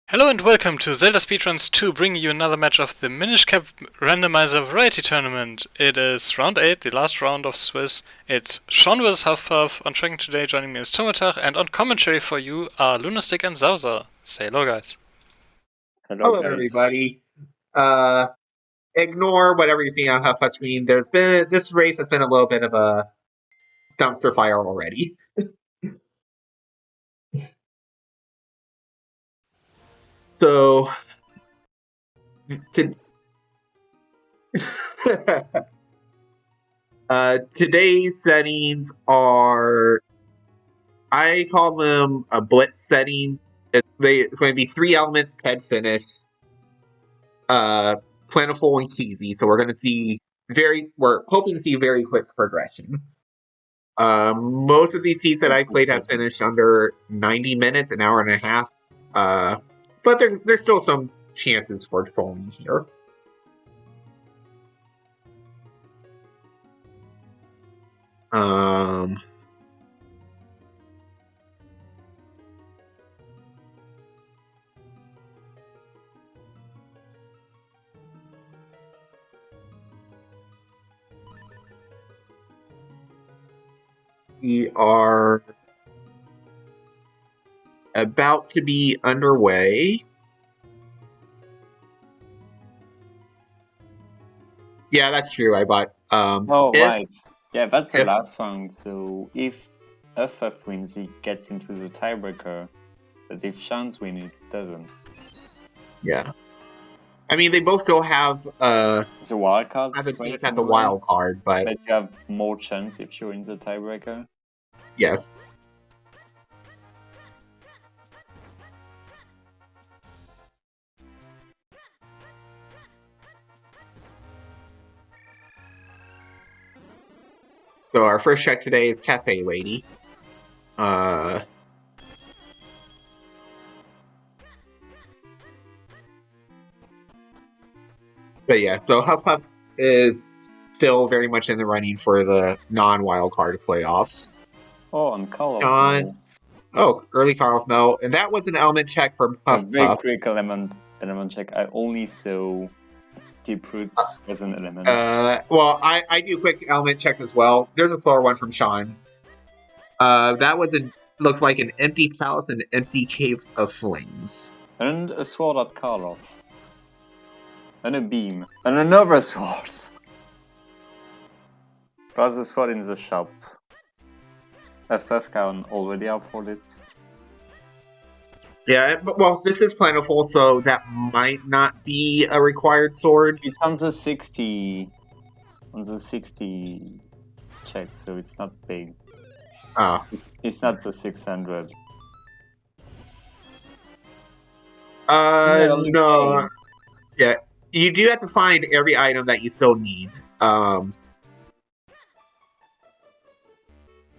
Hello and welcome to Zelda Speedruns 2, bringing you another match of the Minish Cap Randomizer Variety Tournament. It is round 8, the last round of Swiss. It's Shawn vs Huffpuff. On tracking today, joining me is Tomatach, and on commentary for you are Lunastick and Zauza. Say hello, guys. Hello everybody. Ignore whatever you see on HuffPuff screen. This race has been a little bit of a dumpster fire already. So, today's settings are, I call them blitz settings. It's going to be 3 elements, ped finish, plentiful and easy. So we're hoping to see very quick progression. Most of these seats that I played have finished under 90 minutes, an hour and a half. But there's still some chances for trolling here. We are about to be underway. Yeah, that's true. I bought. Right. Yeah, that's the last one. So if FF wins, he gets into the tiebreaker. But if Shawn's win, it doesn't. Yeah. I mean, they both still have the wild card. Have a chance at the wild card, but you have more chance if you're in the tiebreaker. Yeah. So our first check today is Cafe Lady. But yeah, so Huffpuff is still very much in the running for the non-wild card playoffs. Oh, and Call of Mel. Oh, early Call of Mel. And that was an element check from Huffpuff. A very quick element check. I only saw Deep Roots as an element. Well, I do quick element checks as well. There's a floor one from Shawn. That was looks like an empty palace and an empty cave of flames. And a sword at Karloff. And a beam. And another sword. Plus a sword in the shop. FF can already afford it. Yeah, but well, this is plentiful, so that might not be a required sword. It's on the 60 check, so it's not big. Oh. It's not the 600. No. Yeah, you do have to find every item that you still need.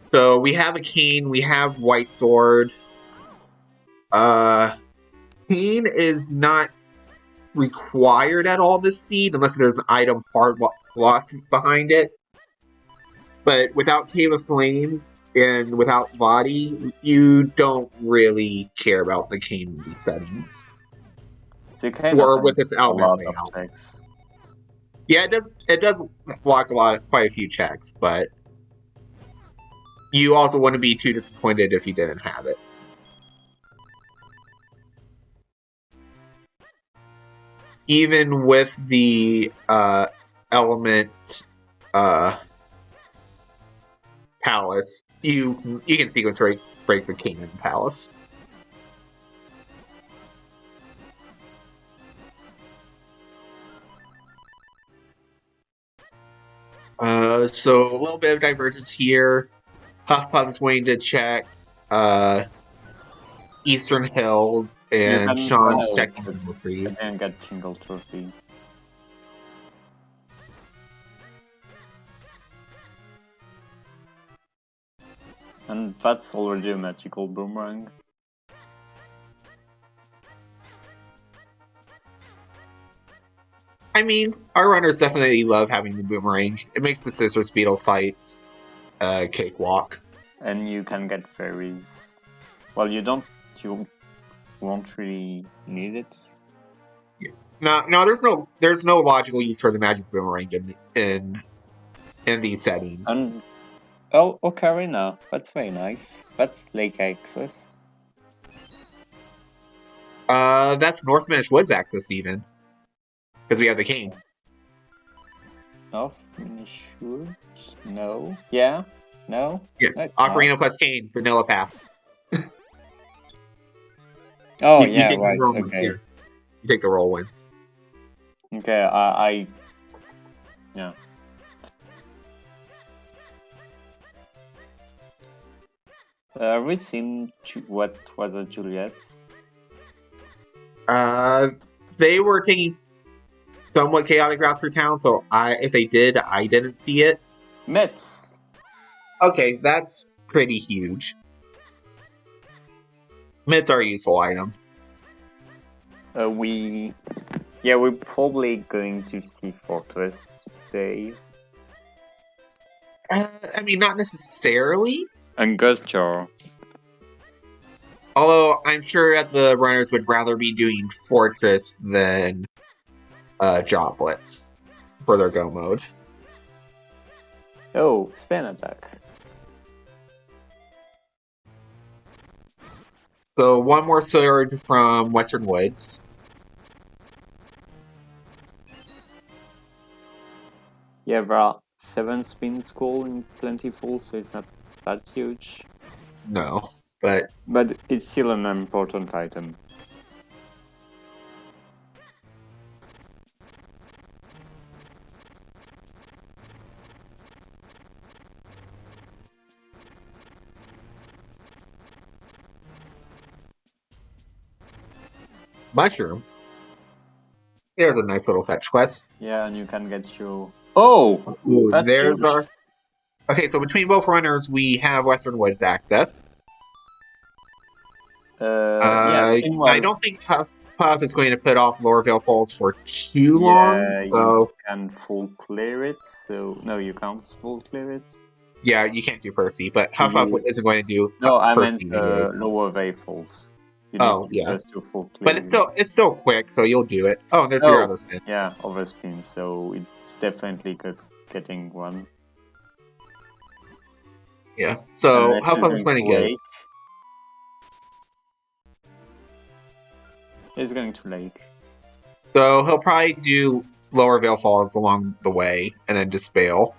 So we have a cane, we have white sword. Cane is not required at all this seed unless there's an item hard locked behind it. But without Cave of Flames and without Body, you don't really care about the cane settings. Or with this element layout. Yeah, it does block quite a few checks, but you also wouldn't be too disappointed if you didn't have it. Even with the element palace, you can sequence break the king in palace. So a little bit of divergence here. Huffpuff is waiting to check Eastern Hills and Shawn's second Jingle Freeze. And get Jingle Trophy. And that's already a magical boomerang. I mean, our runners definitely love having the boomerang. It makes the Scissors Beetle fights cakewalk. And you can get fairies. Well, you don't. won't really need it. No, there's no logical use for the magic boomerang in these settings. And oh, Ocarina, that's very nice. That's lake access. That's North Minish Woods access even, because we have the cane. North Minish Woods? No. Yeah. No. Yeah, That's Ocarina not. plus cane, vanilla path. Oh You yeah, take the right. roll Okay. here. You take the roll wins. Okay. I yeah. Have we seen what was a Juliet's? They were taking somewhat chaotic routes through town, so if they did, I didn't see it. Mets. Okay, that's pretty huge. Mitts are a useful item. We're probably going to see Fortress today. I mean, not necessarily. And Ghost Jar. Although I'm sure that the runners would rather be doing Fortress than Joblets for their go mode. Oh, spin attack. So one more sword from Western Woods. Yeah, there are 7 spin skull in Plentiful, so it's not that huge. No, but it's still an important item. Mushroom. There's a nice little fetch quest. Yeah, and you can get your... Oh! Ooh, That's there's huge. our... Okay, so between both runners, we have Western Woods access. Yeah, spin was... I don't think Puff is going to put off Lower Vale Falls for too long. So you can full clear it, so... No, you can't full clear it. yeah, you can't do Percy, but Huff isn't going to do No, I Percy meant anyways. Lower Vale Falls. You Oh, need yeah. just to full clear. But it's so quick, so you'll do it. Oh, and there's your other spin. Yeah, overspin, so it's definitely getting one. Yeah, so Huff is going to get it. He's going to Lake. So he'll probably do Lower Vale Falls along the way, and then just bail.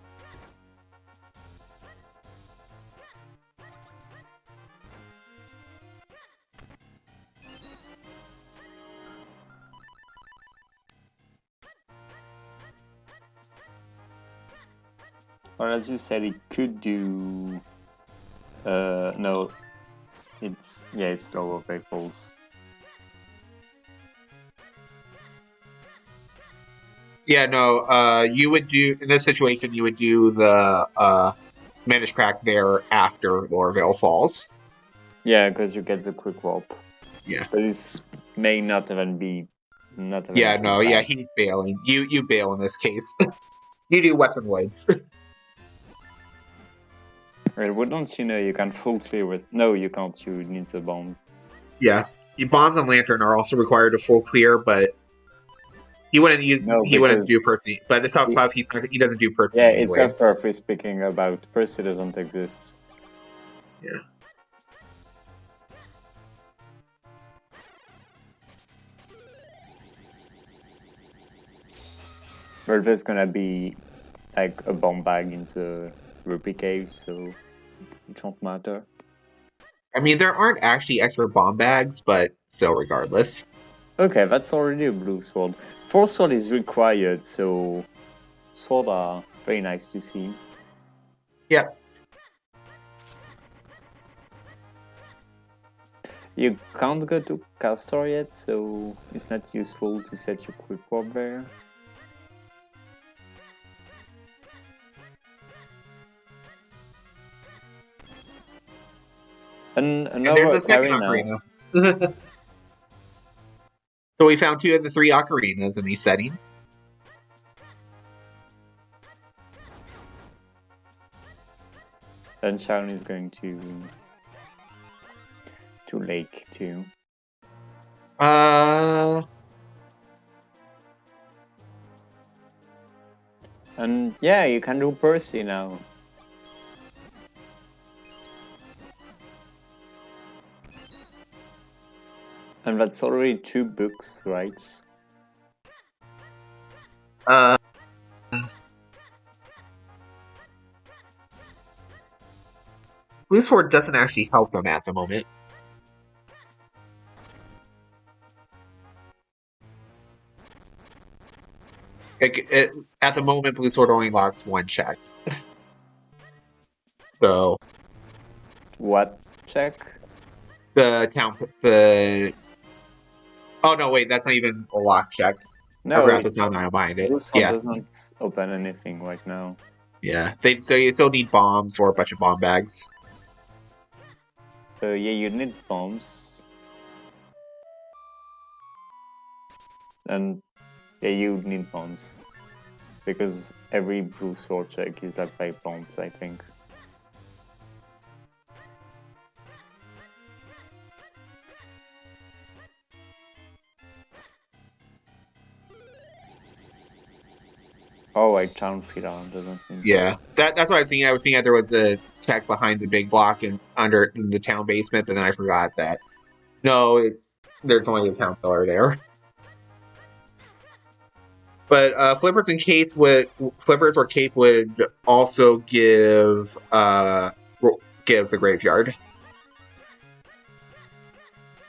Or as you said, it could do... no. It's Lower Vale Falls. Yeah, no, you would do, in this situation, you would do the Manish Crack there after Lower Vale Falls. Yeah, because you get the quick warp. Yeah. But this may not even be... Yeah, he's bailing. You bail in this case. You do Western Woods. Right, wouldn't you know you can full clear with... No, you can't, you need the bombs. Yeah, bombs and lantern are also required to full clear, but he wouldn't do Percy. But it's not Puff. He doesn't do Percy. Yeah, anyways. it's not Puff speaking about Percy doesn't exist. Yeah. But there's gonna be like a bomb bag in the rupee cave, so it won't matter. I mean, there aren't actually extra bomb bags, but still, regardless. Okay, that's already a blue sword. 4 sword is required, so sword are very nice to see. Yep. You can't go to Castor yet, so it's not useful to set your quick warp there. And there's a second ocarina. So we found 2 of the 3 ocarinas in these settings. And Sharon is going to Lake too. And yeah, you can do Percy now. And that's already 2 books, right? Blue Sword doesn't actually help them at the moment. At the moment, Blue Sword only locks 1 check. So What check? the oh no, wait, that's not even a lock check. I No, forgot the sound behind it. Blue Sword Yeah, doesn't open anything right now. yeah. So you still need bombs or a bunch of bomb bags. Yeah, you need bombs. And yeah, you need bombs. Because every Blue Sword check is locked by bombs, I think. Oh, I found Fira, doesn't mean. Yeah, that's what I was thinking. I was thinking that there was a check behind the big block and under in the town basement, but then I forgot that. No, there's only a town pillar there. But flippers or cape would also give the graveyard.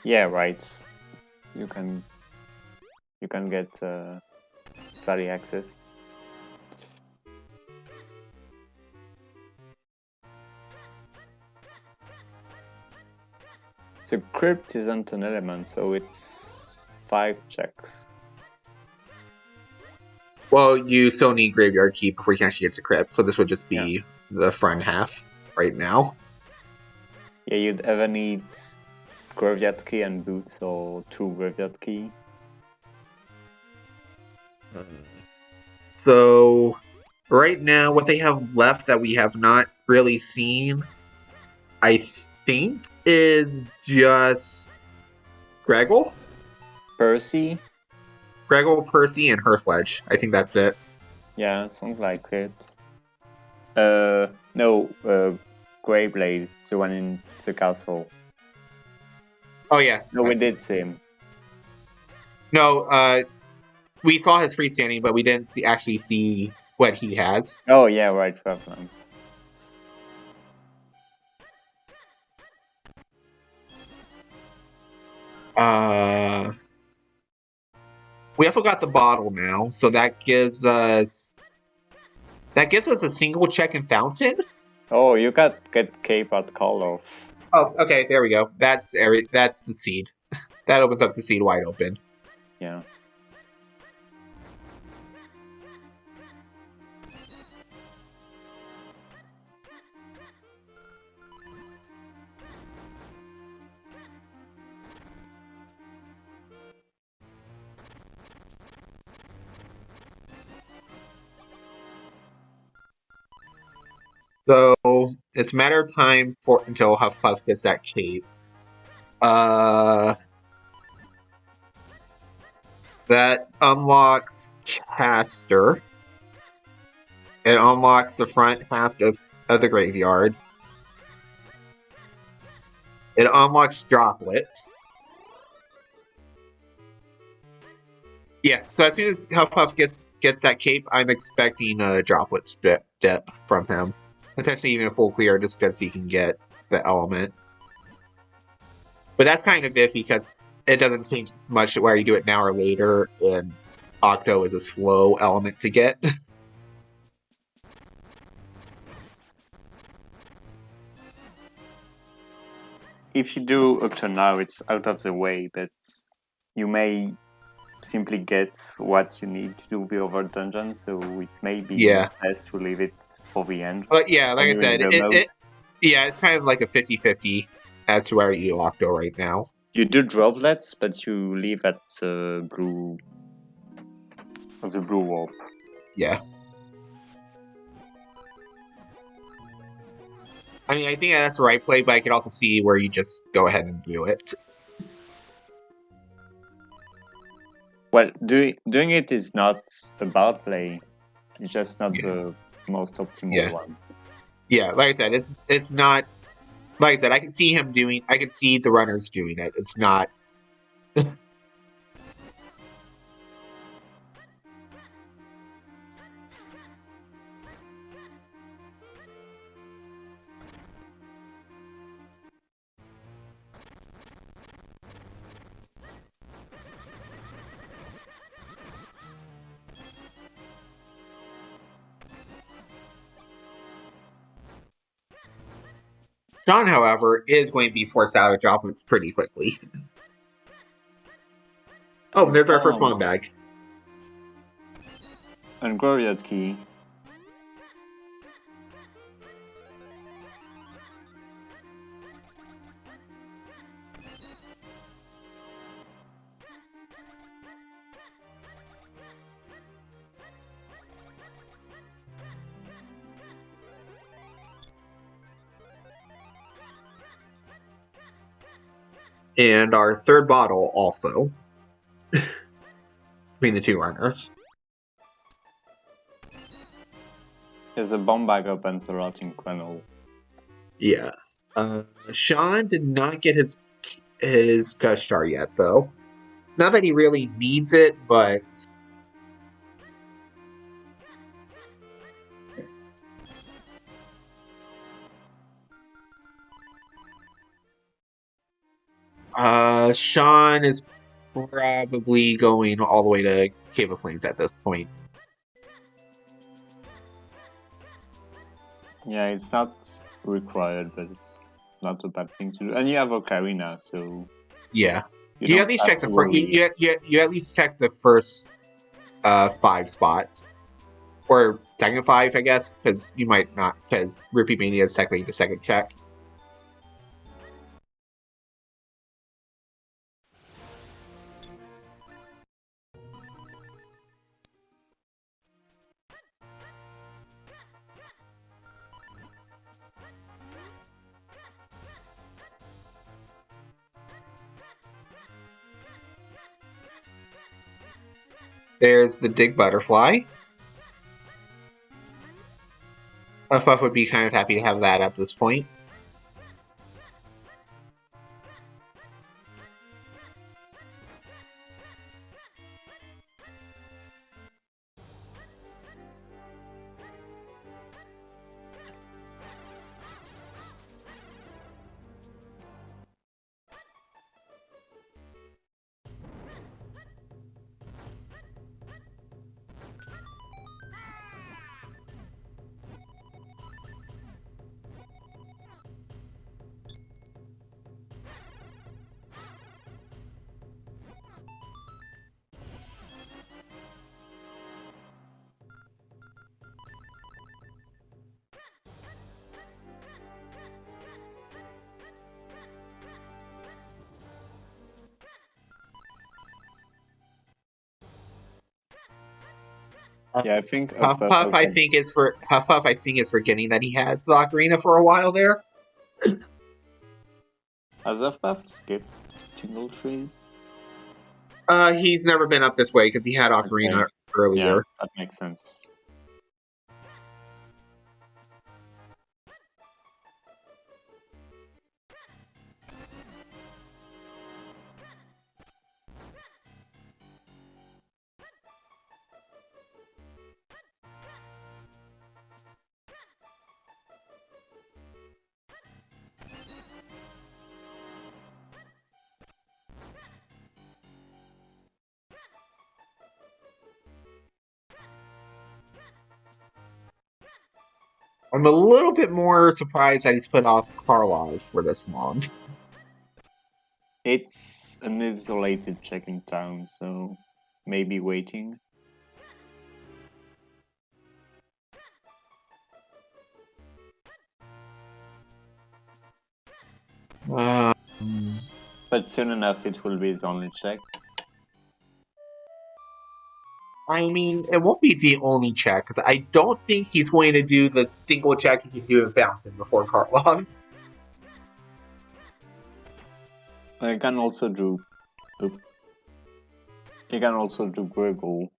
Yeah, right. You can get valley access. So crypt isn't an element, so it's 5 checks. Well, you still need graveyard keep before you can actually get to crypt, so this would just be the front half right now. Yeah, you'd ever need graveyard key and boots or 2 graveyard key. So right now, what they have left that we have not really seen, I think, is just Greggle, Percy? Percy, and Hearthledge. I think that's it. Yeah, sounds like it. No, Greyblade, the one in the castle. Oh yeah. No, we did see him. No, we saw his freestanding, but we didn't actually see what he has. Oh yeah, right, fair plan. We also got the bottle now, so that gives us a single check in fountain. Oh, you get cape at call off. Oh, okay, there we go. That's the seed. That opens up the seed wide open. Yeah. So it's a matter of time until Huffpuff gets that cape. That unlocks Caster. It unlocks the front half of the graveyard. It unlocks Droplets. Yeah, so as soon as Huffpuff gets that cape, I'm expecting a Droplets dip from him. Potentially even a full clear, just because he can get the element. But that's kind of iffy, because it doesn't change much whether you do it now or later, and Octo is a slow element to get. If you do Octo now, it's out of the way, but you may simply get what you need to do the other dungeon, so it may be best to leave it for the end. But yeah, like I said, it's kind of like a 50-50 as to where you Octo right now. You do droplets, but you leave at the blue warp. Yeah. I mean, I think that's the right play, but I could also see where you just go ahead and do it. Well, doing it is not a bad play. It's just not the most optimal one. Yeah, like I said, it's not. Like I said, I can see him doing. I can see the runners doing it. It's not. Shawn, however, is going to be forced out of droplets pretty quickly. Oh, there's our first one bag. And Gloriot key. And our third bottle also. Between the two runners. There's a bomb bag opens a rotting kernel. Yes. Shawn did not get his gush jar yet, though. Not that he really needs it, but Shawn is probably going all the way to Cave of Flames at this point. Yeah, it's not required, but it's not a bad thing to do. And you have Ocarina, so yeah, you at least check the first. You at least check the first 5 spots, or second 5, I guess, because you might not, because Rupee Mania is technically the second check. There's the Dig Butterfly. Huff would be kind of happy to have that at this point. Yeah, I think Huff I think is forgetting that he had the Ocarina for a while there. Has Huff skipped Tingle Trees? He's never been up this way because he had Ocarina earlier. Yeah, that makes sense. I'm a little bit more surprised that he's put off Karlov for this long. It's an isolated checking town, so maybe waiting. But soon enough it will be his only check. I mean, it won't be the only check, because I don't think he's going to do the single check he can do in Fountain before Karlov. I can also do... You can also do Griggle.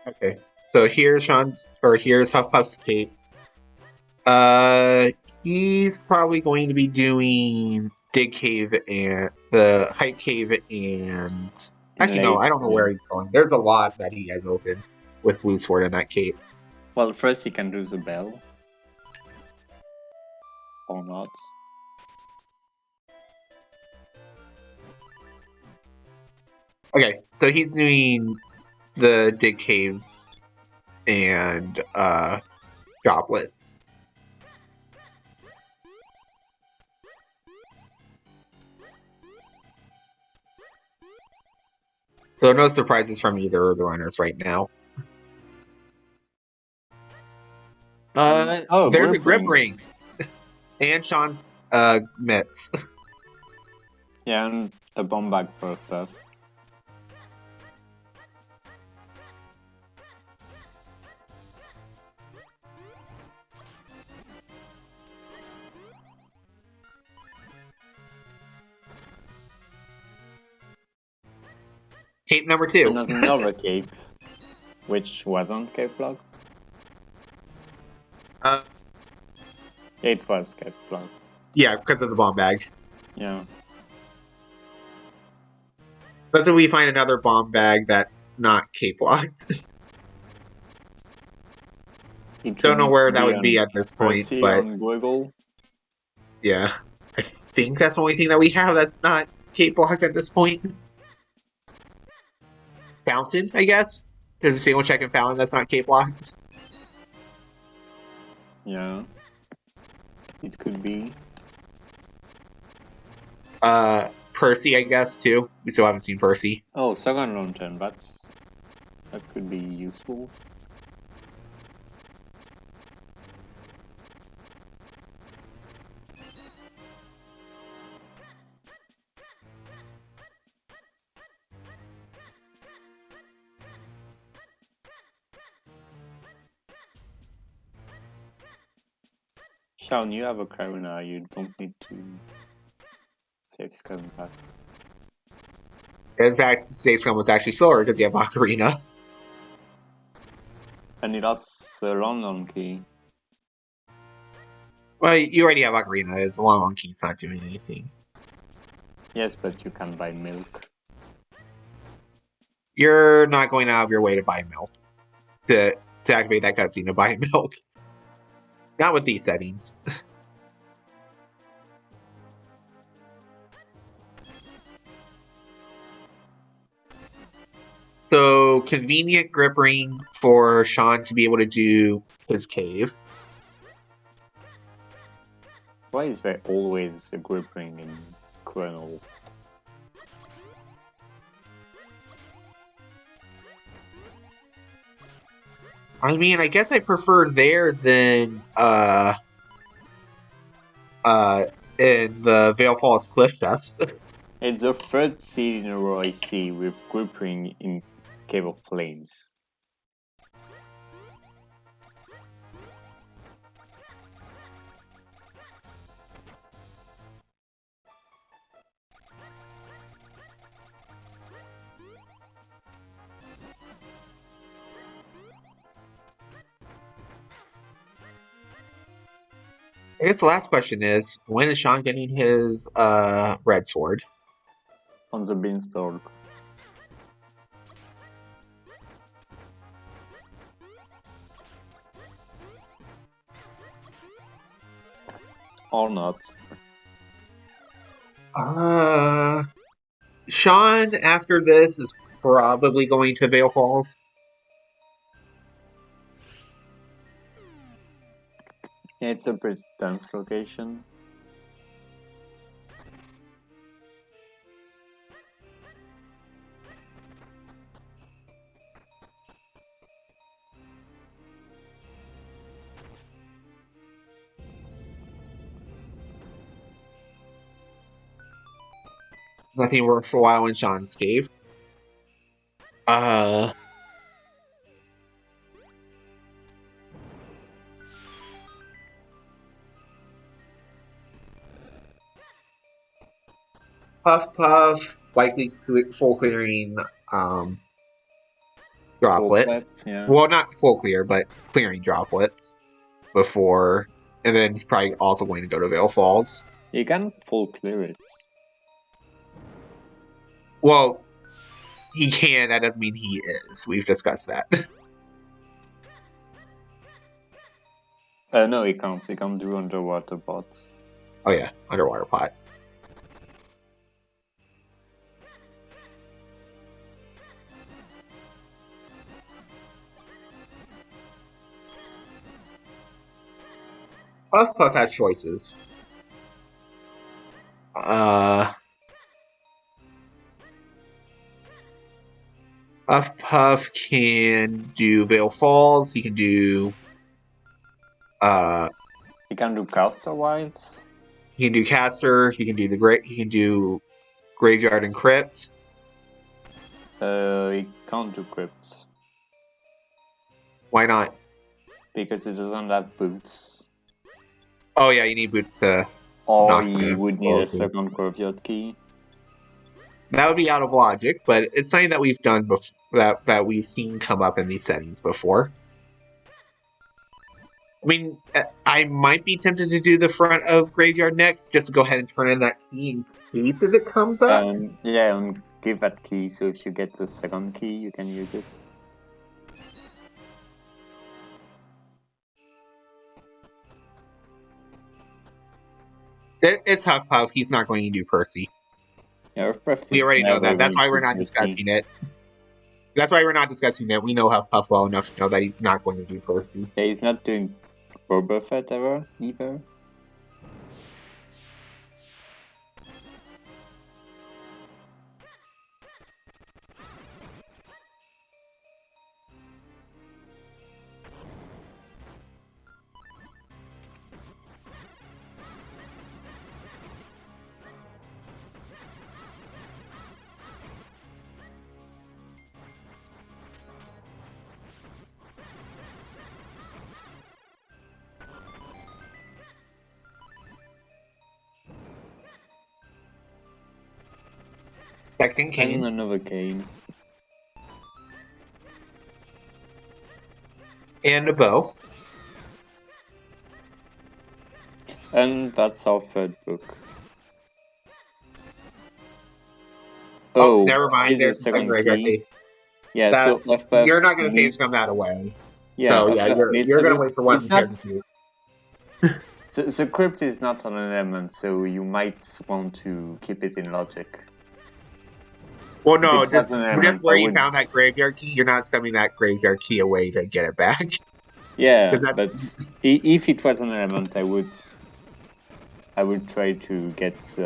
Okay, so here's Huffpuff's cape. He's probably going to be doing Dig Cave and the Hype Cave and actually no, I don't know where he's going. There's a lot that he has open with Blue Sword and that cape. Well, first you can do the bell. Or not. Okay, so he's doing the Dig Caves and droplets. So no surprises from either of the runners right now. There's a grip ring. And Sean's mitts. Yeah, and a bomb bag for a puff. Cape number 2. And another cape, which wasn't cape block. It was cape block. Yeah, because of the bomb bag. Yeah. That's when we find another bomb bag that not cape locked. Don't know where that would be at this point, but yeah, I think that's the only thing that we have that's not cape locked at this point. Fountain, I guess. There's a single check and fountain that's not cape locked. Yeah, it could be. Percy, I guess, too. We still haven't seen Percy. Oh, second lantern. That could be useful. Shawn, you have a Karuna, you don't need to save Scum Impact. In fact, Save Scum was actually slower because you have Ocarina. And it has a London key. Well, you already have Ocarina. The long key's not doing anything. Yes, but you can buy milk. You're not going out of your way to buy milk. To activate that cutscene to buy milk. Not with these settings. So, convenient grip ring for Sean to be able to do his cave. Why is there always a grip ring in Chrono? I mean, I guess I prefer there than in the Vale Falls Cliff Fest. It's the third seed in a row I see with grip ring in Cave of Flames. I guess the last question is, when is Sean getting his red sword? On the beanstalk. or not. Sean, after this, is probably going to Vale Falls. Yeah, it's a pretty dense location. Nothing worthwhile in Sean's cave. Puff Puff, likely full clearing droplets. Yeah. Well, not full clear, but clearing droplets before, and then he's probably also going to go to Vale Falls. You can full clear it. Well, he can. That doesn't mean he is. We've discussed that. No, he can't. He can't do underwater bots. Oh yeah, underwater pot. Puff Puff has choices. Puff Puff can do Vale Falls. He can do. He can do Caster Wilds. He can do Caster. He can do He can do Graveyard and Crypt. He can't do Crypt. Why not? Because he doesn't have boots. Oh yeah, you need boots to. Or he would need a second graveyard key. That would be out of logic, but it's something that we've done before, that we've seen come up in these settings before. I mean, I might be tempted to do the front of Graveyard next, just to go ahead and turn in that key in case if it comes up. Yeah, and give that key, so if you get the second key, you can use it. It's Huff Puff. He's not going to do Percy. Yeah, we already know that. That's why we're not discussing it. That's why we're not discussing it. We know Huff Puff well enough to know that he's not going to do Percy. Yeah, he's not doing Boba Fett ever, either. Second cane. And another cane. And a bow. And that's our third book. Oh, never mind. There's a second key. Yeah, that's, so FPF you're not going to say it's from that away. Yeah, so yeah, you're going to wait for one to see. So Crypt is not an element, so you might want to keep it in logic. Well, no, just where you found that graveyard key, you're not scumming that graveyard key away to get it back. Yeah, but if it was an element, I would try to get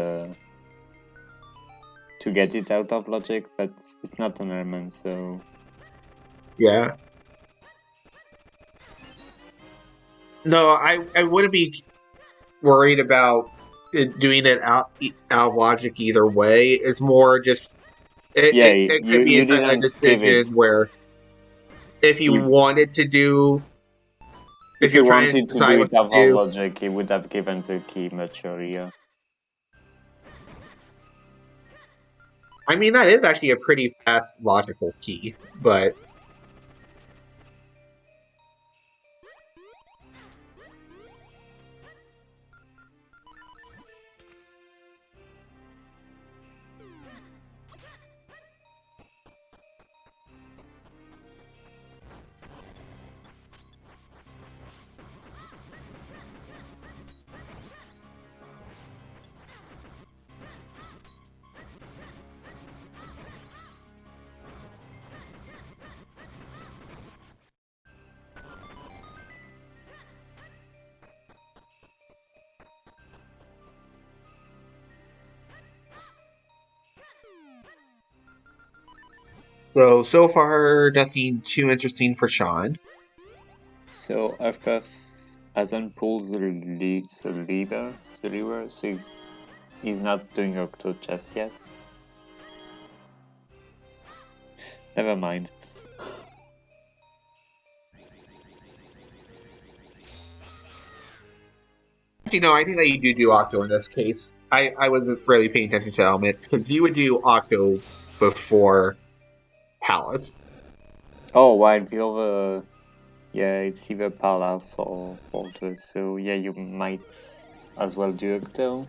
it out of logic, but it's not an element, so yeah. No, I wouldn't be worried about doing it out of logic either way. It's more just it could be a decision where if you wanted to do, if you wanted to do it out of logic, he would have given the key much earlier. I mean, that is actually a pretty fast logical key, but So far, nothing too interesting for Sean. So huffpuff hasn't pulled the lever, so he's not doing Octo just yet. Never mind. Actually, no, I think that you do Octo in this case. I wasn't really paying attention to elements, because you would do Octo before Palace. Oh, while the other... Yeah, it's either Palace or Fortress, so yeah, you might as well do Octo.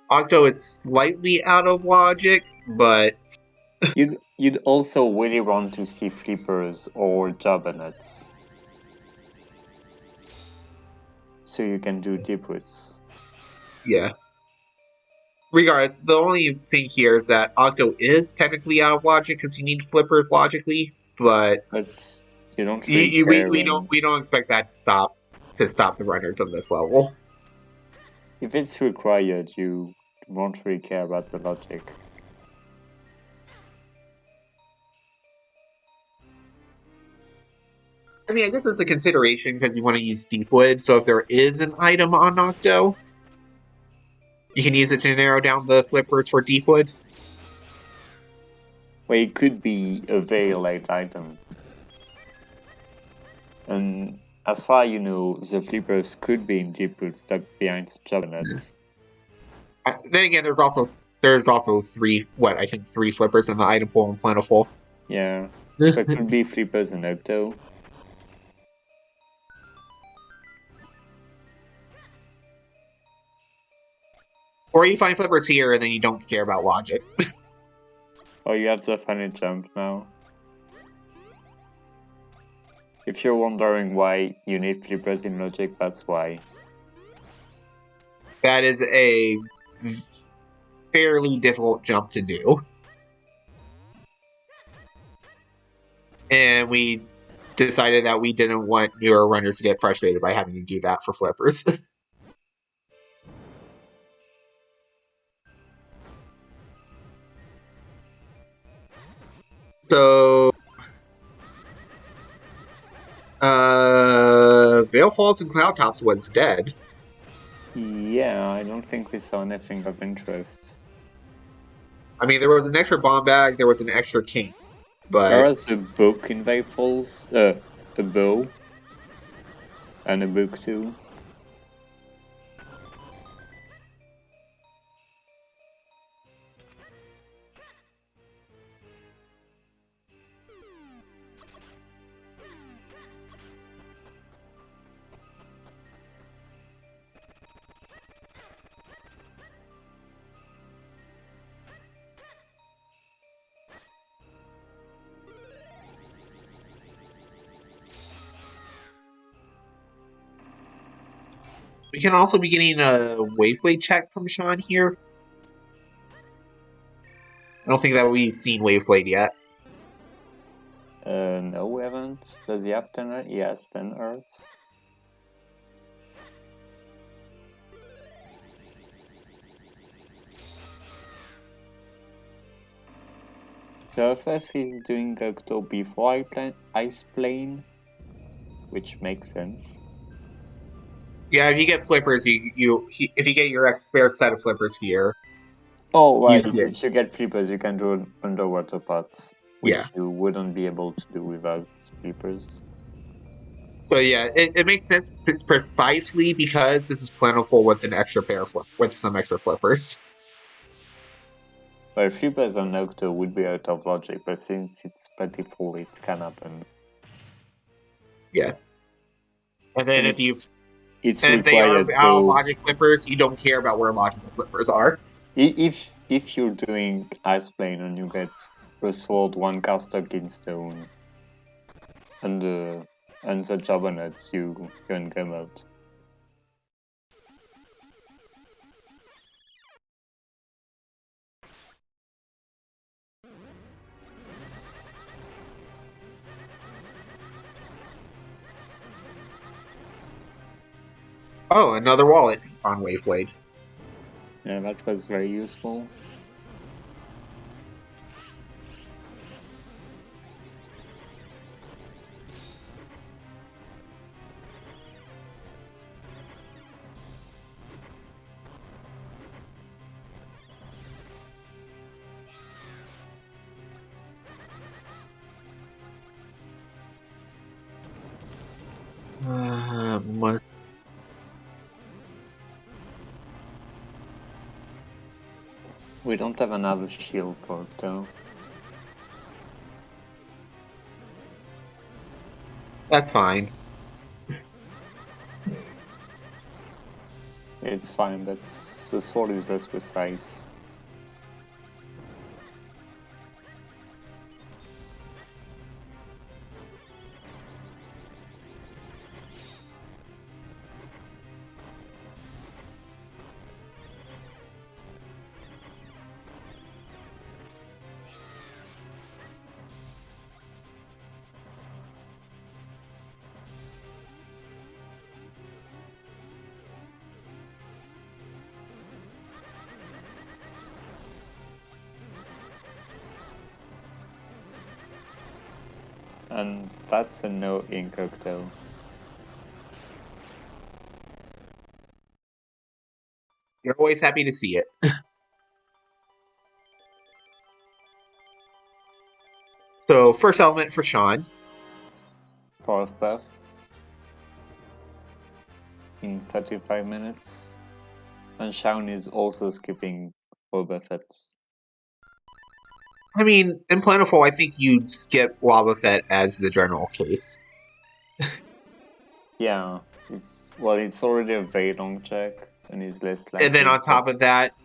Octo is slightly out of logic, but... You'd also really want to see Flippers or Jabbernuts, so you can do deep roots. Yeah. Regardless, the only thing here is that Octo is technically out of logic because you need flippers logically, but you don't really care. We don't expect that to stop the runners of this level. If it's required, you won't really care about the logic. I mean, I guess it's a consideration because you want to use Deepwood, so if there is an item on Octo, you can use it to narrow down the flippers for Deepwood. Well, it could be a very late item. And as far as you know, the flippers could be in Deepwood stuck behind the Jabbernuts. Then again, there's also three flippers in the item pool in Plentiful. Yeah, but could be flippers in Octo. Or you find flippers here and then you don't care about logic. Oh, you have the funny jump now. If you're wondering why you need flippers in logic, that's why. That is a fairly difficult jump to do. And we decided that we didn't want newer runners to get frustrated by having to do that for flippers. So, Veil Falls and Cloud Tops was dead. Yeah, I don't think we saw anything of interest. I mean, there was an extra bomb bag, there was an extra king, but... There was a book in Veil Falls, a bow, and a book too. We can also be getting a Waveway check from Sean here. I don't think that we've seen Waveblade yet. No, we haven't. Does he have 10 Earths? He has 10 Earths. So FF is doing Octo before Ice Plane, which makes sense. Yeah, if you get flippers, if you get your spare set of flippers here. Oh, right. If you get flippers, you can do an underwater pot, which Yeah. you wouldn't be able to do without flippers. So yeah, it makes sense precisely because this is plentiful with an extra pair with some extra flippers. Well, flippers on Octo would be out of logic, but since it's plentiful, it can happen. Yeah. And then if they are out of logic flippers, you don't care about where logical flippers are. If you're doing Ice Plane and you get a sword, one card stuck in stone, and the Jabbernuts, you can come out. Oh, another wallet on Waveblade. Yeah, that was very useful. We don't have another shield for it though. That's fine. It's fine, but the sword is less precise. And that's a no ink cocktail. You're always happy to see it. So, first element for Shawn. Fourth buff. In 35 minutes. And Shawn is also skipping Boba Fett. I mean, in Plentiful, I think you'd skip Lava Fett as the general case. Yeah, it's already a very long check, and he's less likely. And then on top of that,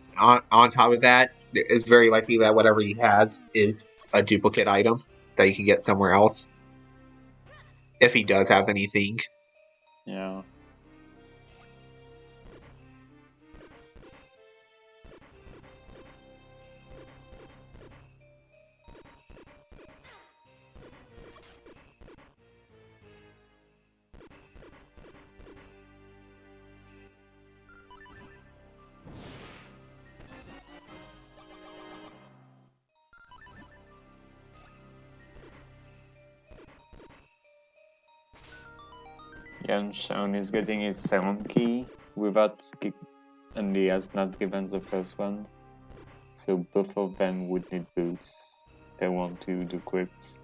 it's very likely that whatever he has is a duplicate item that you can get somewhere else. If he does have anything. Yeah. And Shawn is getting his second key without and he has not given the first one. So both of them would need boots. They want to do crypts.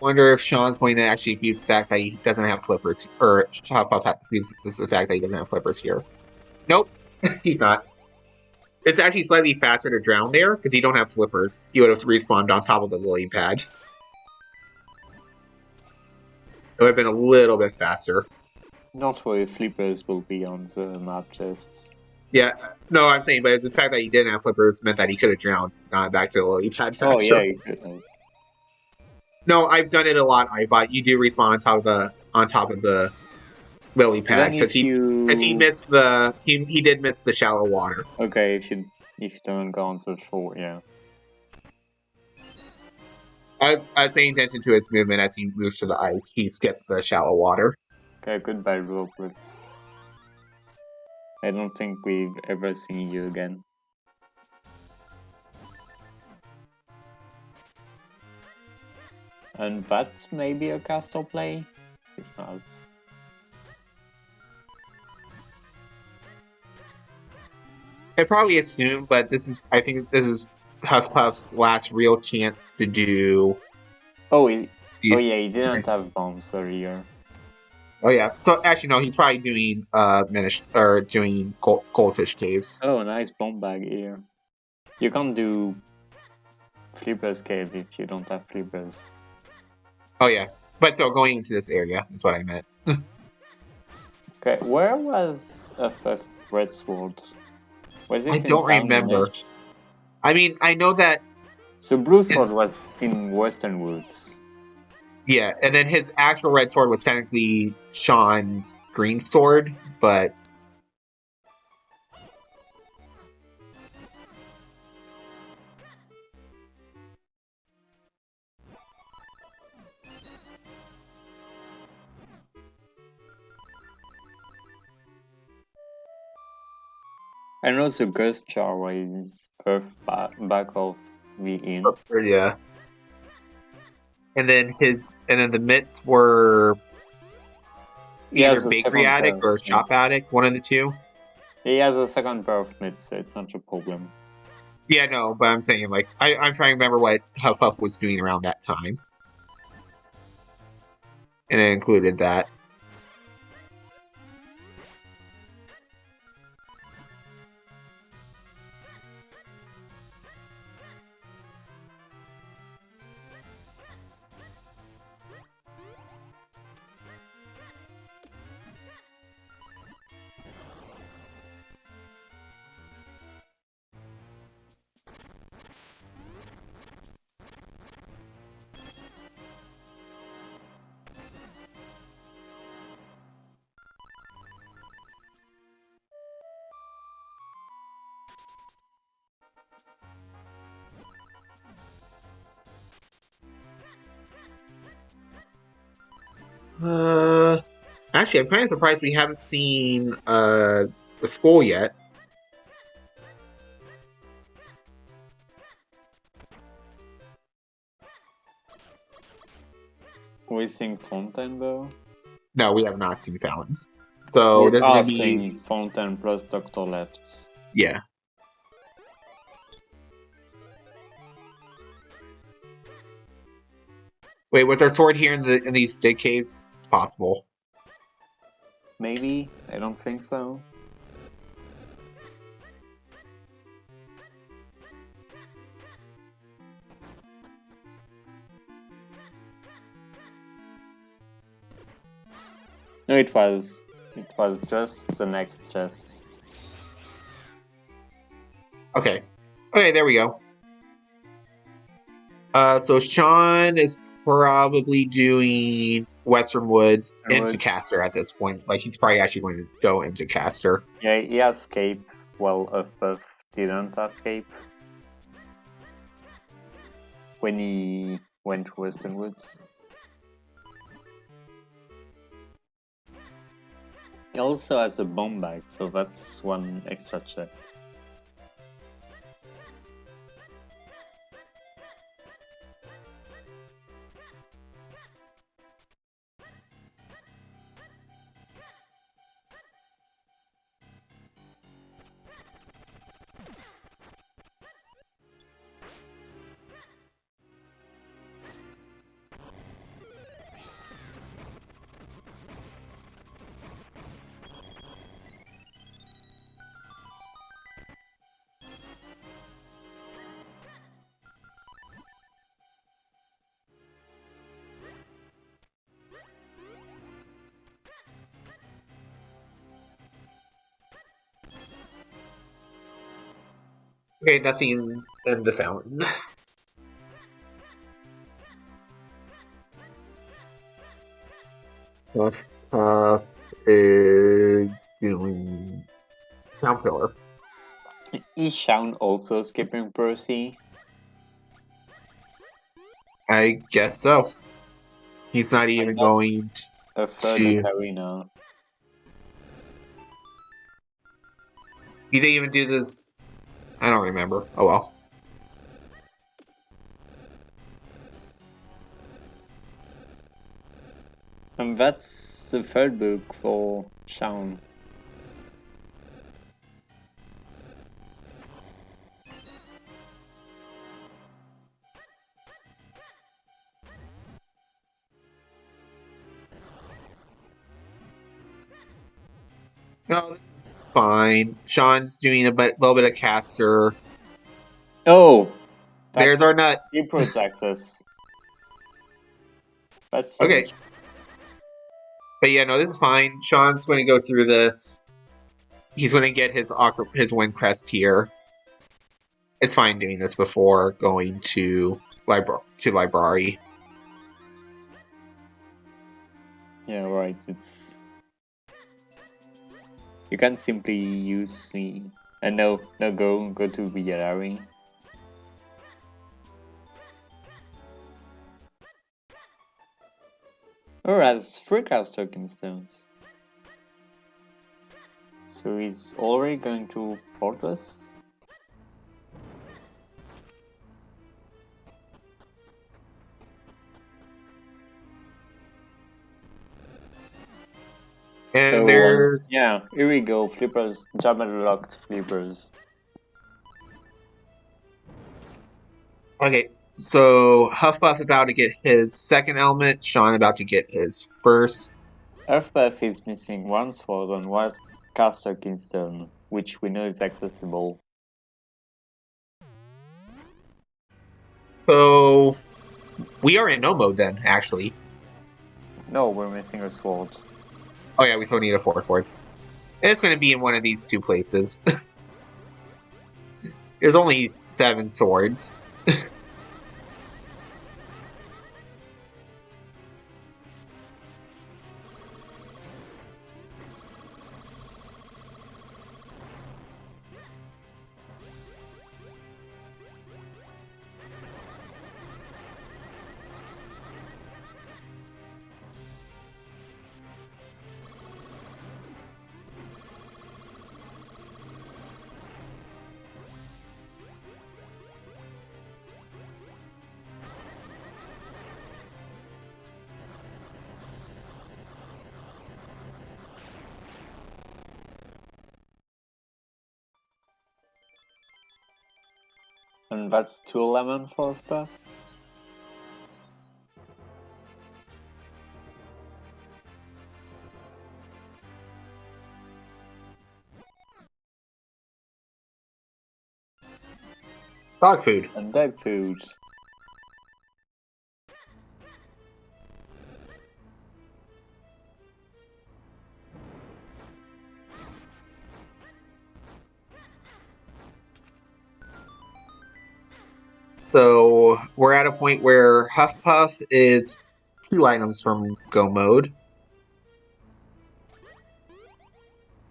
Wonder if Sean's going to actually abuse the fact that he doesn't have flippers, or Huffpuff has to abuse the fact that he doesn't have flippers here. Nope, he's not. It's actually slightly faster to drown there, because you don't have flippers. You would have respawned on top of the lily pad. It would have been a little bit faster. Not worry, flippers will be on the map chests. Yeah, no, I'm saying, but it's the fact that he didn't have flippers meant that he could have drowned back to the lily pad faster. Oh yeah, he could have. No, I've done it a lot, Ibot. You do respawn on top of the lily pad because he missed the he did miss the shallow water. Okay, if you don't go on so short, yeah. I was paying attention to his movement as he moved to the ice. He skipped the shallow water. Okay, goodbye, Roberts. I don't think we've ever seen you again. And that may be a castle play? It's not. I probably assume, but I think this is Huffpuff's last real chance to do. Oh yeah, he didn't have bombs earlier. Oh yeah, so actually no, he's probably doing doing goldfish caves. Oh, nice bomb bag here. You can't do flippers cave if you don't have flippers. Oh yeah, but so going into this area is what I meant. Okay, where was a red sword? Was it I don't remember. I mean, I know that. So blue sword was in Western Woods. Yeah, and then his actual red sword was technically Sean's green sword, but. And also Ghost Jar is Earth back of the inn. Yeah. And then the mitts were either bakery addict or shop addict, one of the two. He has a second pair of mitts, so it's not a problem. Yeah, no, but I'm saying, like, I'm trying to remember what Huffpuff was doing around that time. And it included that. Actually, I'm kind of surprised we haven't seen the school yet. We sing Fontainebleau. No, we have not seen Fallon. So We this is are gonna be singing Fontaine plus Dr. Left. yeah. Wait, was our sword here in these dig caves? It's possible. Maybe? I don't think so. No, it was just the next chest. Okay. Okay, there we go. So Sean is probably doing Western Woods into Caster at this point. Like, he's probably actually going to go into Caster. Yeah, he has cape. Well, Huffpuff didn't have cape when he went to Western Woods. He also has a bomb bag, so that's one extra check. Okay, nothing in the fountain. Is doing Town Pillar. Is Shawn also skipping Percy? I guess so. He's not even going A third ocarina. He didn't even do this. I don't remember. Oh well. And that's the third book for Shawn. No, this is fine. Sean's doing a little bit of caster. Oh! There's our nut. Cyprus access. That's Okay. huge. But yeah, no, this is fine. Sean's going to go through this. He's going to get his wind crest here. It's fine doing this before going to library. Yeah, right. It's you can simply use the no go to the gallery. Or has 3 cast token stones. So he's already going to Fortress? And there's yeah, here we go, flippers, jabber locked flippers. Okay, so Huffpuff about to get his second element, Sean about to get his first. Earthpath is missing one sword and one caster keystone, which we know is accessible. So we are in no mode then, actually. No, we're missing a sword. Oh yeah, we still need a fourth sword. It's going to be in one of these two places. There's only 7 swords. And that's 2 lemon for Earthpath? Dog food. And dog food. So we're at a point where Huffpuff is 2 items from go mode.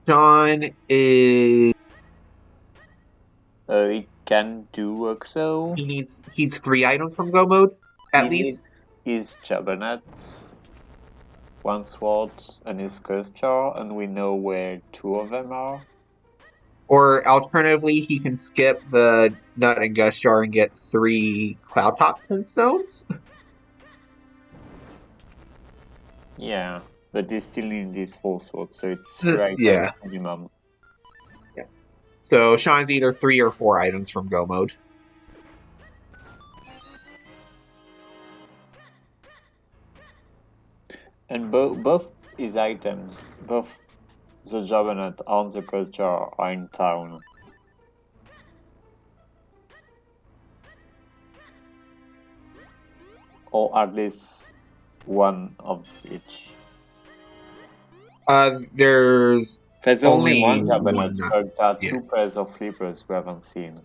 Sean is He can do Octo. he's 3 items from go mode at least. His Jabbernuts, one sword, and his Curse Jar, and we know where 2 of them are. Or alternatively, he can skip the Nut and Gust Jar and get 3 Cloud Top Stones. Yeah, but he still needs these 4 swords, so it's 3 items Yeah. minimum. Yeah. So Sean's either 3 or 4 items from go mode. And both his items, both the Jabbernet and the Curse Jar, are in town. Or at least one of each. There's There's only one Jabbernet, one, but there are yeah. 2 pairs of flippers we haven't seen.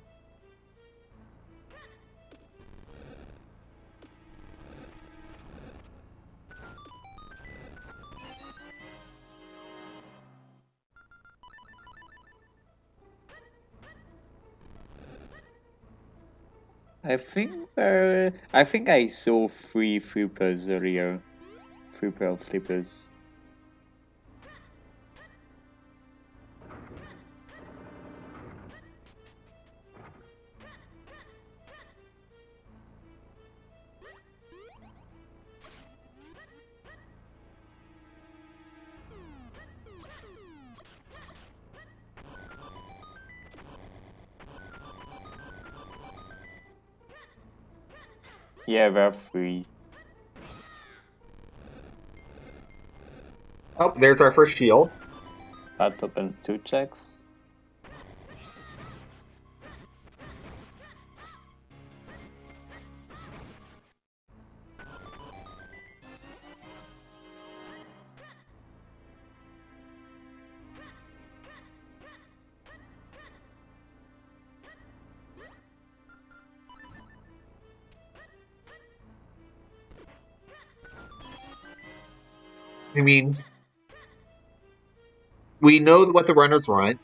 I think I saw 3 flippers earlier. 3 pair of flippers. Yeah, there are 3. Oh, there's our first shield. That opens 2 checks. I mean, we know what the runners want.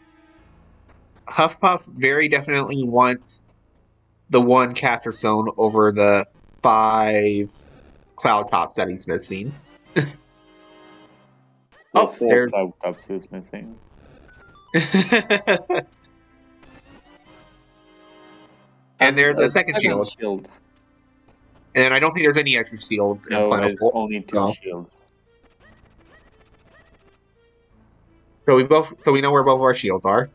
Huffpuff very definitely wants the 1 Caster Stone over the 5 Cloud Tops that he's missing. The Oh, 4 there's Cloud Tops is missing. and there's a second shield. And I don't think there's any extra shields in No, there's Plentiful. only 2 shields. So we know where both of our shields are.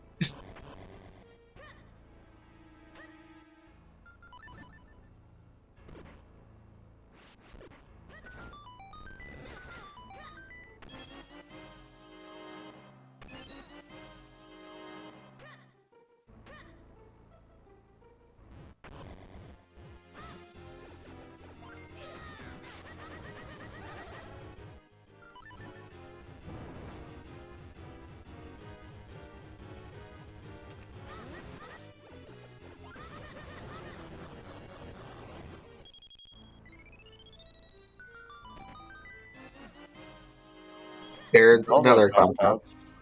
There's Zelda another cloud compound. tops.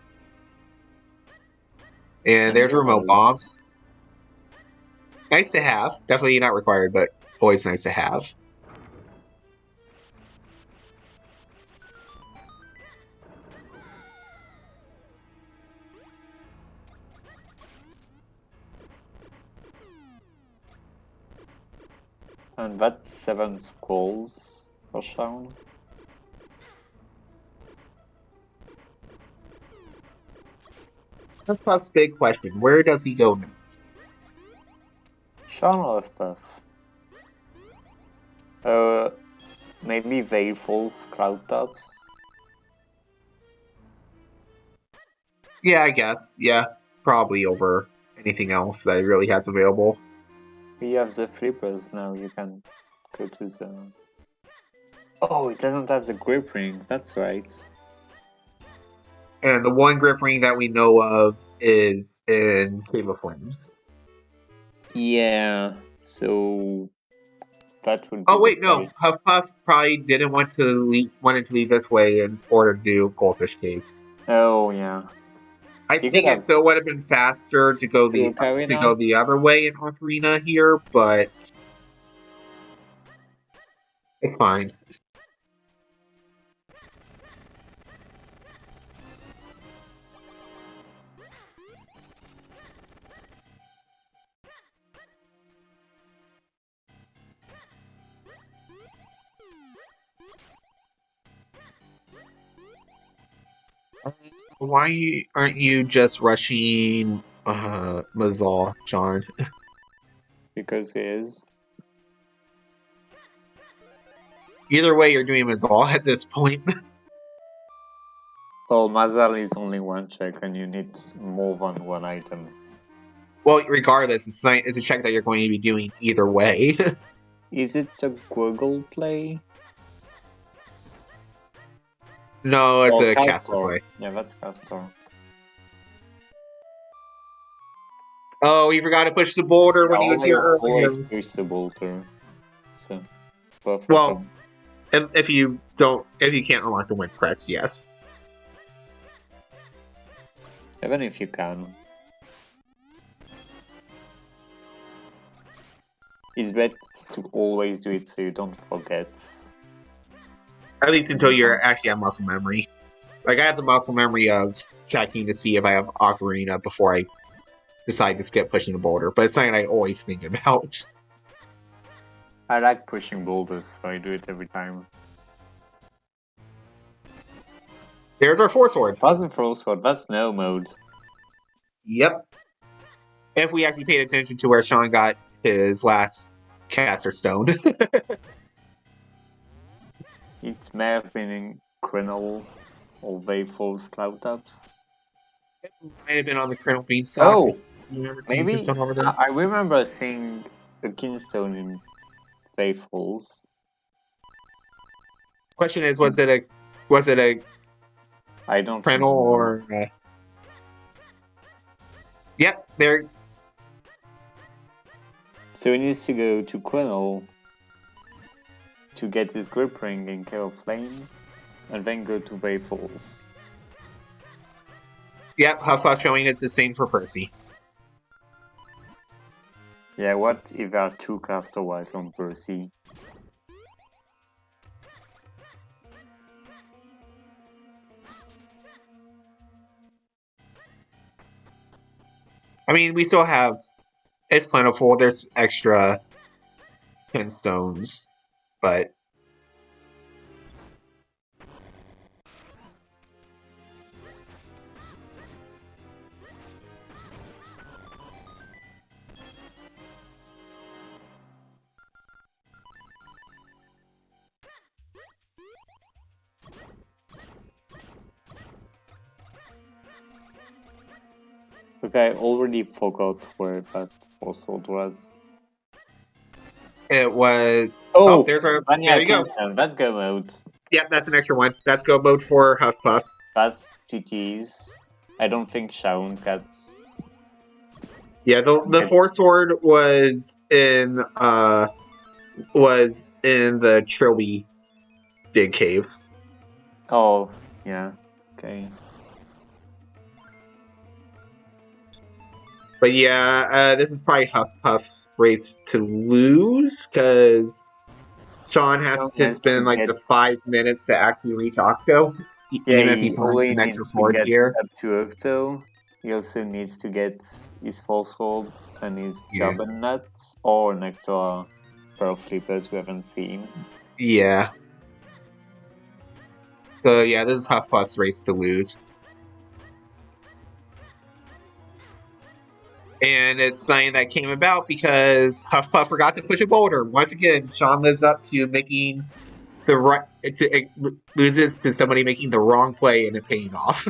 And there's remote bombs. Nice to have. Definitely not required, but always nice to have. And that's 7 skulls for Shawn. Huffpuff's big question. Where does he go next? Shawn or Huffpuff? Maybe Veilful's cloud tops. Yeah, I guess. Yeah, probably over anything else that he really has available. We have the flippers now, you can go to the... Oh, it doesn't have the grip ring, that's right. And the one grip ring that we know of is in Cave of Flames. Yeah, so that would be... Oh wait, no. Huffpuff probably didn't wanted to leave this way in order to do Goldfish Caves. Oh yeah. I think it still would have been faster to go the other way in Ocarina here, but it's fine. Why aren't you just rushing Mazal, Shawn? Because he is. Either way, you're doing Mazal at this point. Well, Mazal is only one check and you need more than one item. Well, regardless, it's a check that you're going to be doing either way. Is it a Google play? No, it's a caster play. Yeah, that's caster. Oh, he forgot to push the boulder when he was here earlier. Always push the boulder. So, well, if you can't unlock the wind press, yes. Even if you can. It's best to always do it so you don't forget. At least until you're actually at muscle memory. Like, I have the muscle memory of checking to see if I have Ocarina before I decide to skip pushing the boulder, but it's something I always think about. I like pushing boulders, so I do it every time. There's our 4-sword. That's a 4-sword, that's no mode. Yep. If we actually paid attention to where Shawn got his last caster stone. It may have been in Krenel or Veilful's cloud tops. It might have been on the Kernel Beanstalk. Oh! You remember Maybe over there? I remember seeing a Kinstone in Veilful's. Question is, was it a I don't Krenel or Yep, there. So he needs to go to Krenel to get his grip ring in Cave of Flames, and then go to Veilful's. Yep, Huffpuff showing it's the same for Percy. Yeah, what if there are 2 caster wilds on Percy? I mean, we still have... It's plentiful. There's extra 10 stones, but... Okay, I already forgot where that sword was. It was... Oh, there's our... Vanya There you go. That's go mode. Yep, that's an extra one. That's go mode for Huffpuff. That's GG's. I don't think Shawn gets... Yeah, the 4-sword was in the Trilby big caves. Oh, yeah. Okay. But yeah, this is probably Huffpuff's race to lose, because Sean has to Has to spend like get, the 5 minutes to actually reach Octo, yeah, even if he he finds only the Nectar needs to Sword get here. up to Octo. He also needs to get his False Hold and his Yeah. Jabba Nuts, or an extra pair of flippers we haven't seen. Yeah. So yeah, this is Huffpuff's race to lose. And it's something that came about because Huffpuff forgot to push a boulder. Once again, Sean lives up to making the right. It loses to somebody making the wrong play and it paying off.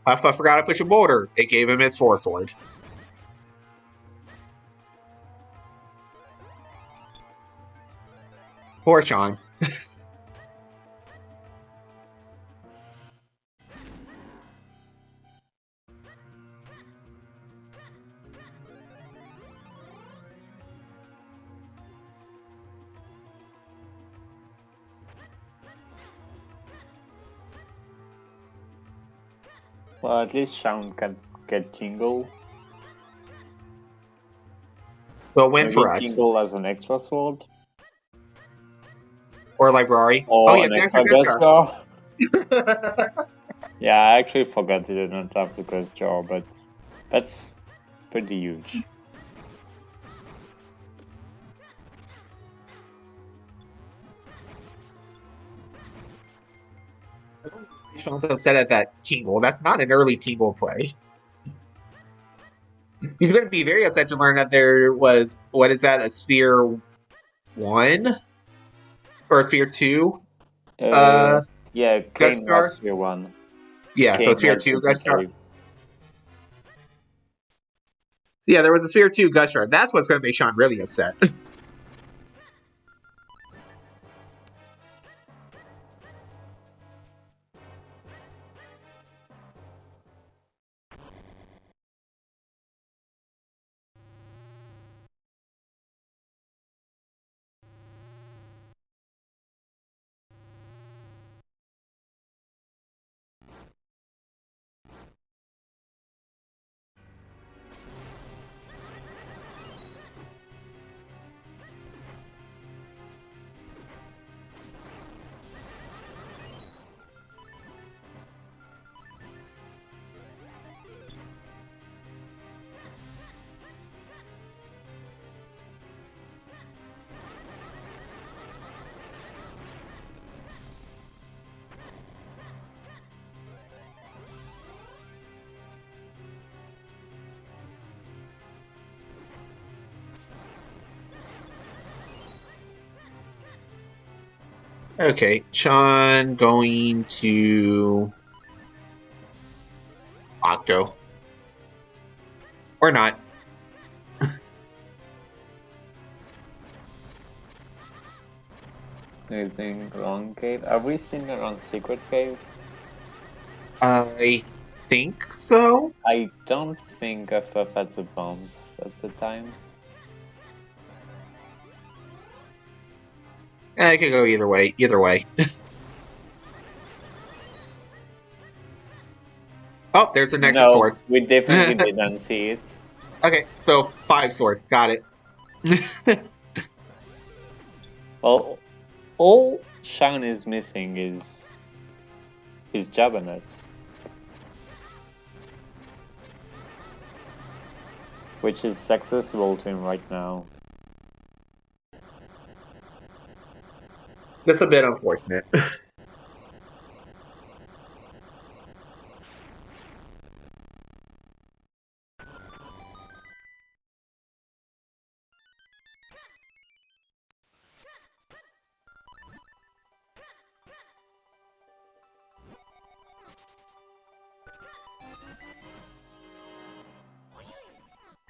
Huffpuff forgot to push a boulder. It gave him his 4-sword. Poor Sean. Well, at least Shaun can get Jingle. So a win Maybe for us. Jingle as an extra sword. Or Library. Or Oh, yeah, an it's extra an ghost extra jar. jar. Yeah, I actually forgot he didn't have the ghost jar, but that's pretty huge. Sean's upset at that Tingle. That's not an early Tingle play. He's going to be very upset to learn that there was, what is that, a Sphere 1? Or a Sphere 2? Yeah, Ghost Kane Jar? was Sphere 1. Yeah, so Kane Sphere was 2 the Ghost Jar. cave. Yeah, there was a Sphere 2 Ghost Jar. That's what's going to make Sean really upset. Okay, Sean going to Octo. Or not. He's doing Long Cave. Are we seeing around Secret Cave? I think so. I don't think FF had the bombs at the time. I could go either way. Either way. Oh, there's an extra sword. We definitely didn't see it. Okay, so 5 sword. Got it. Well, all Shaun is missing is his Jabba Nuts, which is accessible to him right now. Just a bit unfortunate.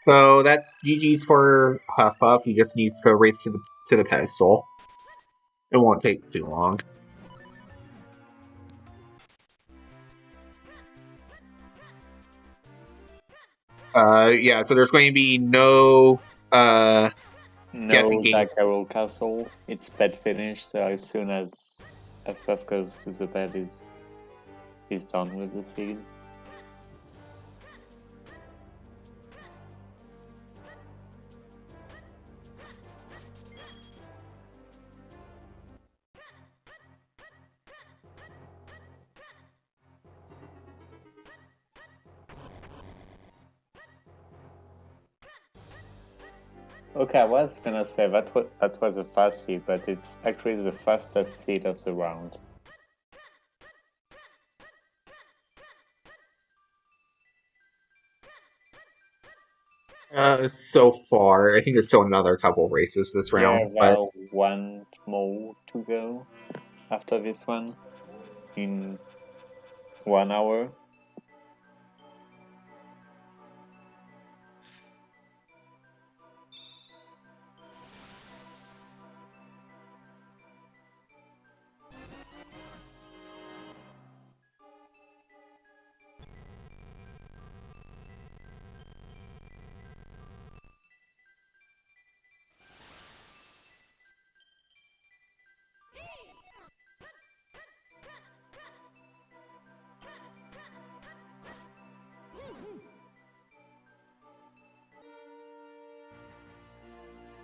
So that's GG's for Huff. He just needs to race to the pedestal. It won't take too long. Yeah, so there's going to be no guessing game. Carol Castle. It's bed finish, so as soon as FF goes to the bed, he's done with the scene. Okay, I was gonna say that was a fast seed, but it's actually the fastest seed of the round. So far, I think there's still another couple races this round. Yeah, But one more to go after this one in 1 hour.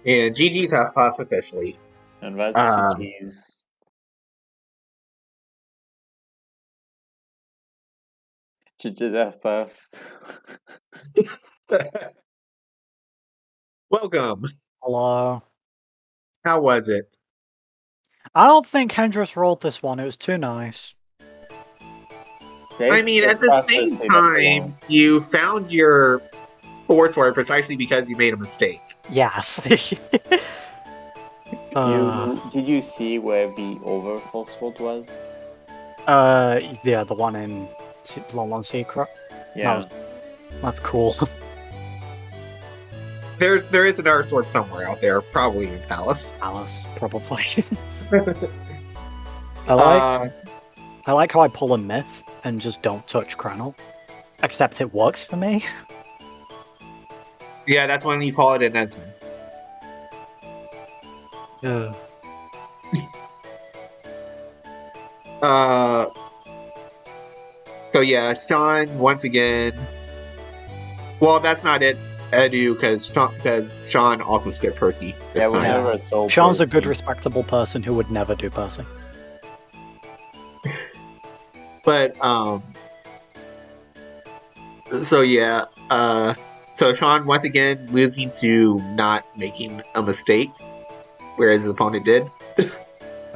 and GG's Huff officially. And that's GG's. GG's FF. Welcome. Hello. How was it? I don't think Hendris rolled this one. It was too nice. I mean, at the same time, you found your force word precisely because you made a mistake. Yes. Did you see where the over force word was? Yeah, the one in Long Secret. Yeah. That's cool. There is another sword somewhere out there, probably in Palace. Alice, probably. I like how I pull a myth and just don't touch Krenel. Except it works for me. Yeah, that's when you call it an Esmond. Yeah. So yeah, Shawn once again. Well, that's not it, Edu, because Shawn also skipped Percy. Yeah, we never saw Shawn's Percy. a good, respectable person who would never do Percy. But so yeah, so Shawn once again losing to not making a mistake, whereas his opponent did.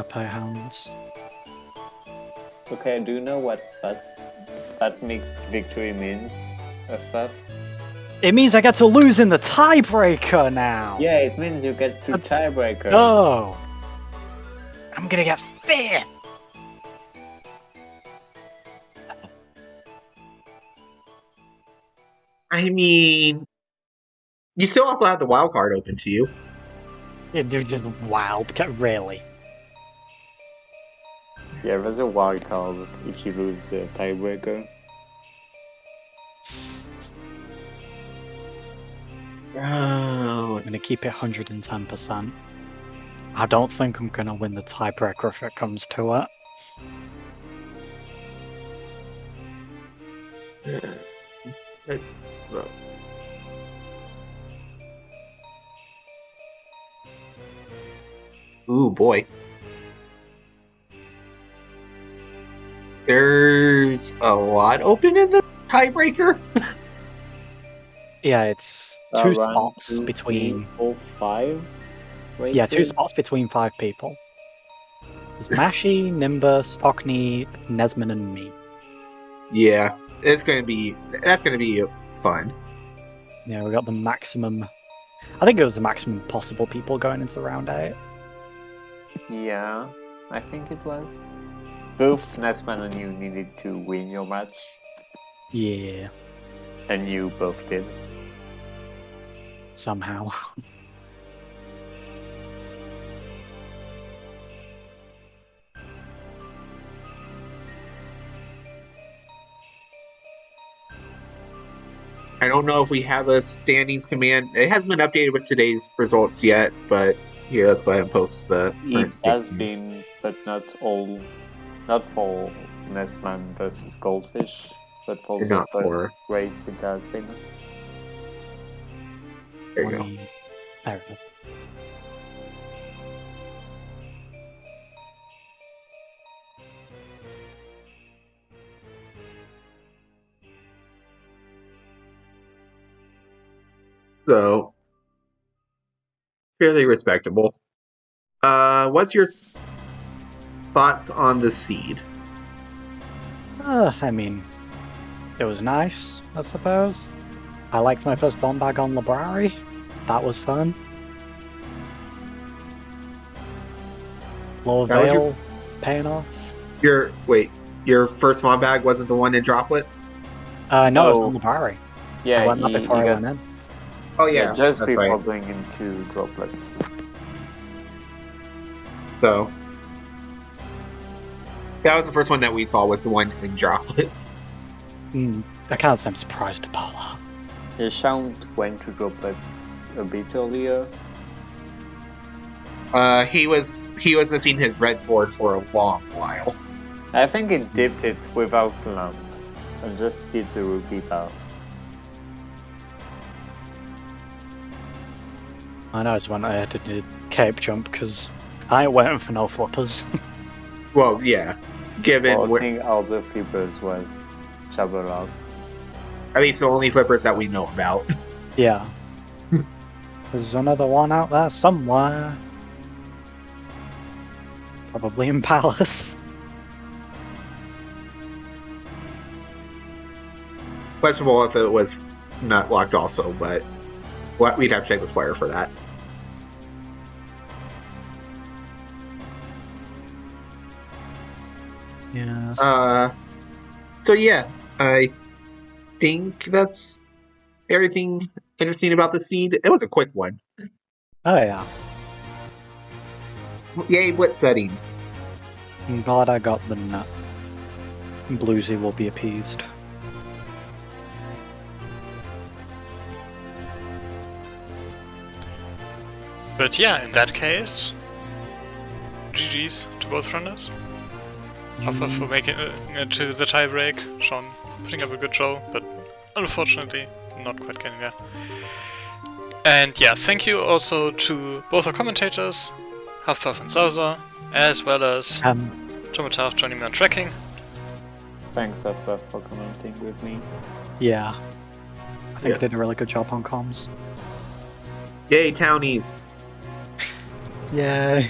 Pay hands. Okay, do you know what that victory means, FF? It means I get to lose in the tiebreaker now! Yeah, it means you get to tiebreaker. No! I'm gonna get fifth! I mean, you still also have the wild card open to you. Yeah, they're just wild, really. Yeah, there's a wild card if you lose the tiebreaker. I'm gonna keep it 110%. I don't think I'm gonna win the tiebreaker if it comes to it. Let's look. Ooh, boy. There's a lot open in the tiebreaker. Yeah, it's two spots between... 4, 5 races? Yeah, 2 spots between 5 people. There's Mashi, Nimbus, Hockney, Nesman, and me. Yeah, that's gonna be fun. Yeah, we got the maximum... I think it was the maximum possible people going into round 8. Yeah, I think it was. Both Nesman and you needed to win your match. Yeah. And you both did. somehow. I don't know if we have a standings command. It hasn't been updated with today's results yet, but here, let's go ahead and post the current It has standings. been, but not for Nessman versus Goldfish, but for And the not first for- race it has been. There you go. There it is. So, fairly respectable. What's your thoughts on the seed? I mean, it was nice, I suppose. I liked my first bomb bag on Library. That was fun. Lower That was Veil paying off. Your first mod bag wasn't the one in droplets? No, it was Oh. on Library. Yeah, I went up he before I got- went in. Oh yeah, just that's before right. going into droplets. So that was the first one that we saw, was the one in droplets. I can't say I'm surprised about that. The Shawn went to droplets a bit earlier. He was missing his red sword for a long while. I think it dipped it without lamp and just did the rookie path. I know it's when I had to do cape jump because I ain't waiting for no flippers. Well, yeah. Given I we're, think all the flippers was Jabberlocked. at least the only flippers that we know about. Yeah. There's another one out there somewhere. Probably in Palace. Questionable if it was not locked also, but we'd have to check the spoiler for that. Yes. So yeah, I think that's everything interesting about the seed. It was a quick one. Oh yeah. Yay, blitz settings. I'm glad I got the nut. Bluesy will be appeased. But yeah, in that case, GG's to both runners. Huffpuff for making it to the tiebreak. Shawn putting up a good show, but unfortunately not quite getting there. And yeah, thank you also to both our commentators, Huffpuff and Zelda, as well as Tomataf joining me on tracking. Thanks, Huffpuff, for commenting with me. Yeah. I think Yeah. I did a really good job on comms. Yay, townies. Yay.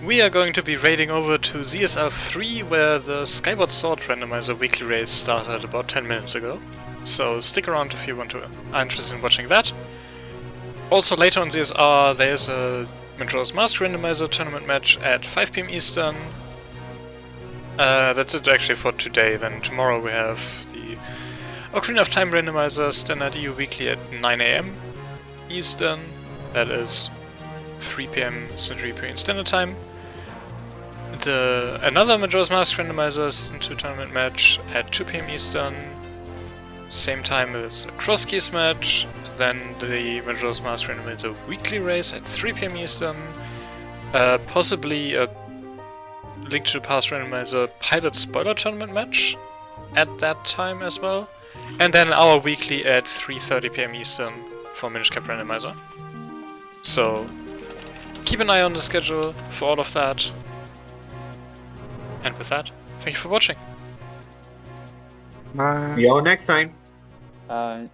We are going to be raiding over to ZSR 3, where the Skyward Sword Randomizer weekly race started about 10 minutes ago. So stick around if you are interested in watching that. Also later on ZSR there's a Majora's Mask Randomizer tournament match at 5 PM Eastern. That's it actually for today. Then tomorrow we have the Ocarina of Time Randomizer Standard EU Weekly at 9 AM Eastern. That is 3 PM Central European Standard Time. Another Majora's Mask Randomizer Season 2 tournament match at 2 PM Eastern. Same time as a Cross Keys match. Then the Majora's Mask Randomizer weekly race at 3 PM Eastern. Possibly a Link to the Past Randomizer Pilot Spoiler Tournament match at that time as well. And then our weekly at 3:30 PM Eastern for Minish Cap Randomizer. So keep an eye on the schedule for all of that. And with that, thank you for watching. See y'all next time. Bye.